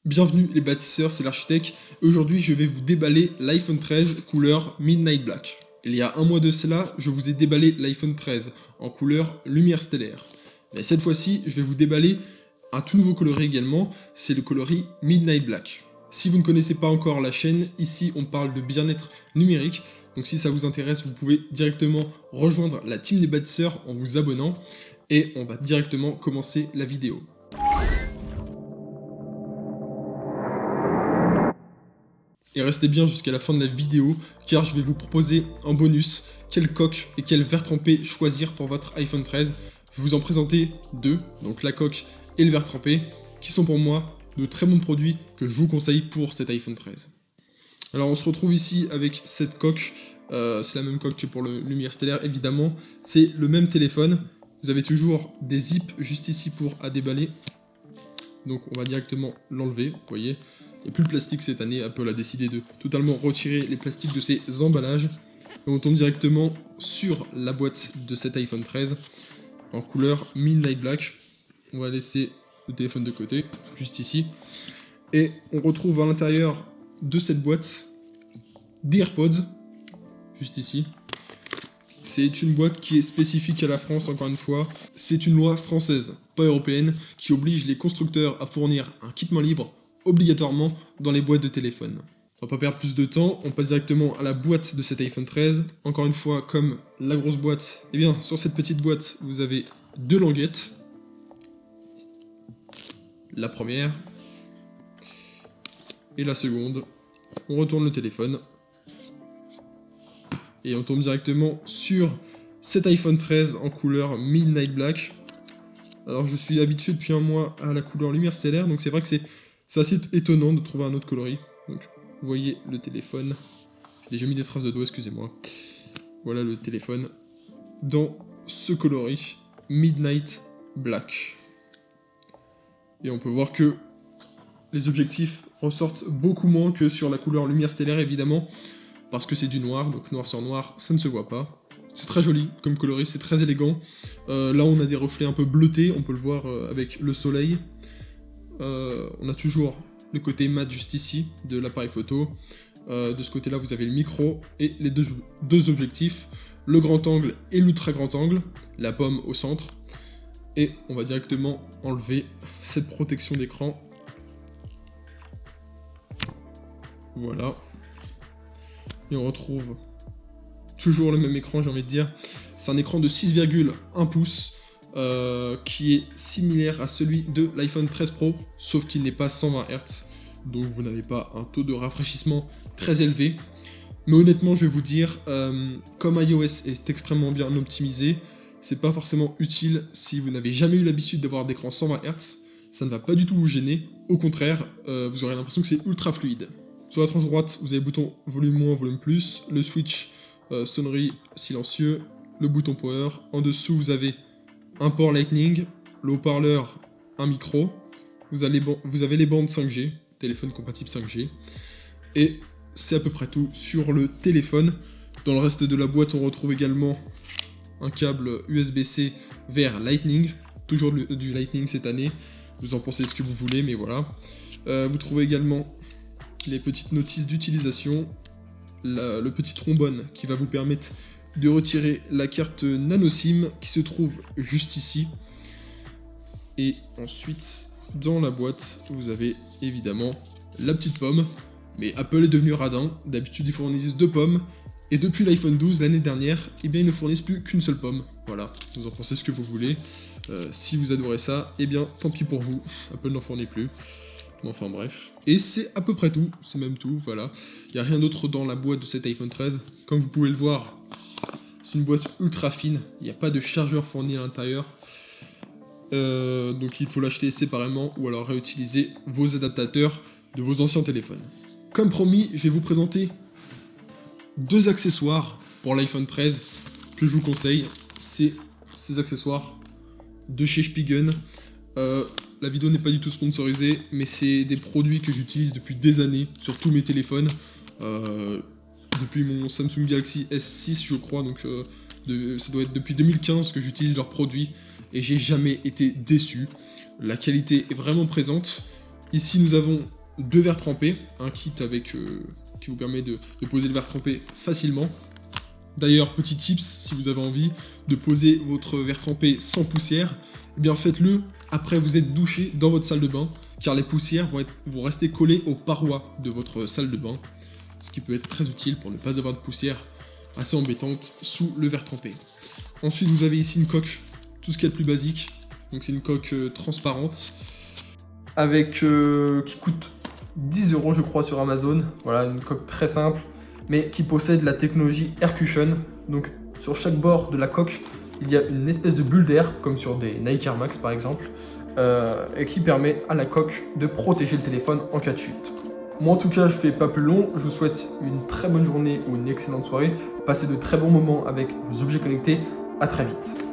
Bienvenue les bâtisseurs, c'est l'architecte. Aujourd'hui, je vais vous déballer l'iPhone 13 couleur Midnight Black. Il y a un mois de cela, je vous ai déballé l'iPhone 13 en couleur lumière stellaire. Mais cette fois-ci, je vais vous déballer un tout nouveau coloris également, c'est le coloris Midnight Black. Si vous ne connaissez pas encore la chaîne, ici on parle de bien-être numérique. Donc si ça vous intéresse, vous pouvez directement rejoindre la team des bâtisseurs en vous abonnant. Et on va directement commencer la vidéo. Et restez bien jusqu'à la fin de la vidéo, car je vais vous proposer en bonus quelle coque et quel verre trempé choisir pour votre iPhone 13. Je vais vous en présenter deux, donc la coque et le verre trempé, qui sont pour moi de très bons produits que je vous conseille pour cet iPhone 13. Alors on se retrouve ici avec cette coque, c'est la même coque que pour le Lumière Stellaire évidemment, c'est le même téléphone, vous avez toujours des zips juste ici pour à déballer, donc on va directement l'enlever, vous voyez, il n'y a plus de plastique cette année, Apple a décidé de totalement retirer les plastiques de ses emballages, et on tombe directement sur la boîte de cet iPhone 13, en couleur Midnight Black. On va laisser le téléphone de côté, juste ici, et on retrouve à l'intérieur de cette boîte des AirPods, juste ici. C'est une boîte qui est spécifique à la France, encore une fois. C'est une loi française, pas européenne, qui oblige les constructeurs à fournir un kit main libre obligatoirement dans les boîtes de téléphone. On va pas perdre plus de temps, on passe directement à la boîte de cet iPhone 13. Encore une fois, comme la grosse boîte, eh bien, sur cette petite boîte, vous avez deux languettes. La première et la seconde. On retourne le téléphone et on tombe directement sur cet iPhone 13 en couleur Midnight Black. Alors je suis habitué depuis un mois à la couleur lumière stellaire, donc c'est vrai que c'est assez étonnant de trouver un autre coloris. Donc vous voyez le téléphone, j'ai déjà mis des traces de doigts, excusez-moi. Voilà le téléphone dans ce coloris Midnight Black. Et on peut voir que les objectifs ressortent beaucoup moins que sur la couleur lumière stellaire évidemment, parce que c'est du noir, donc noir sur noir, ça ne se voit pas. C'est très joli comme coloris, c'est très élégant. Là on a des reflets un peu bleutés, on peut le voir avec le soleil. On a toujours le côté mat juste ici de l'appareil photo. De ce côté là vous avez le micro et les deux objectifs, le grand angle et l'ultra grand angle, la pomme au centre. Et on va directement enlever cette protection d'écran. Voilà. Et on retrouve toujours le même écran, j'ai envie de dire. C'est un écran de 6,1 pouces qui est similaire à celui de l'iPhone 13 Pro, sauf qu'il n'est pas 120 Hz. Donc vous n'avez pas un taux de rafraîchissement très élevé. Mais honnêtement, je vais vous dire, comme iOS est extrêmement bien optimisé, c'est pas forcément utile si vous n'avez jamais eu l'habitude d'avoir d'écran 120 Hz. Ça ne va pas du tout vous gêner. Au contraire, vous aurez l'impression que c'est ultra fluide. Sur la tranche droite, vous avez le bouton volume moins, volume plus, le switch sonnerie silencieux, le bouton power. En dessous, vous avez un port Lightning, le haut-parleur, un micro. Vous avez les bandes 5G, téléphone compatible 5G. Et c'est à peu près tout sur le téléphone. Dans le reste de la boîte, on retrouve également un câble USB-C vers Lightning. Toujours du Lightning cette année. Vous en pensez ce que vous voulez, mais voilà. Vous trouvez également les petites notices d'utilisation, le petit trombone qui va vous permettre de retirer la carte nano SIM qui se trouve juste ici. Et ensuite, dans la boîte, vous avez évidemment la petite pomme. Mais Apple est devenu radin, d'habitude ils fournissent deux pommes. Et depuis l'iPhone 12 l'année dernière, eh bien ils ne fournissent plus qu'une seule pomme. Voilà, vous en pensez ce que vous voulez. Si vous adorez ça, eh bien tant pis pour vous, Apple n'en fournit plus. Enfin bref. Et c'est à peu près tout, c'est même tout, voilà. Il n'y a rien d'autre dans la boîte de cet iPhone 13. Comme vous pouvez le voir, c'est une boîte ultra fine, il n'y a pas de chargeur fourni à l'intérieur. Donc il faut l'acheter séparément ou alors réutiliser vos adaptateurs de vos anciens téléphones. Comme promis, je vais vous présenter deux accessoires pour l'iPhone 13 que je vous conseille. C'est ces accessoires de chez Spigen. La vidéo n'est pas du tout sponsorisée, mais c'est des produits que j'utilise depuis des années sur tous mes téléphones. Depuis mon Samsung Galaxy S6, je crois, donc ça doit être depuis 2015 que j'utilise leurs produits et j'ai jamais été déçu. La qualité est vraiment présente. Ici, nous avons 2 verres trempés, un kit avec qui vous permet de poser le verre trempé facilement. D'ailleurs, petit tips, si vous avez envie de poser votre verre trempé sans poussière, eh bien faites-le après vous êtes douché dans votre salle de bain, car les poussières vont rester collées aux parois de votre salle de bain, ce qui peut être très utile pour ne pas avoir de poussière assez embêtante sous le verre trempé. Ensuite, vous avez ici une coque, tout ce qu'il y a de plus basique, donc c'est une coque transparente, avec qui coûte 10 € je crois sur Amazon, voilà, une coque très simple, mais qui possède la technologie Air Cushion. Donc sur chaque bord de la coque, il y a une espèce de bulle d'air, comme sur des Nike Air Max par exemple, et qui permet à la coque de protéger le téléphone en cas de chute. Moi en tout cas, je fais pas plus long, je vous souhaite une très bonne journée ou une excellente soirée, passez de très bons moments avec vos objets connectés, à très vite.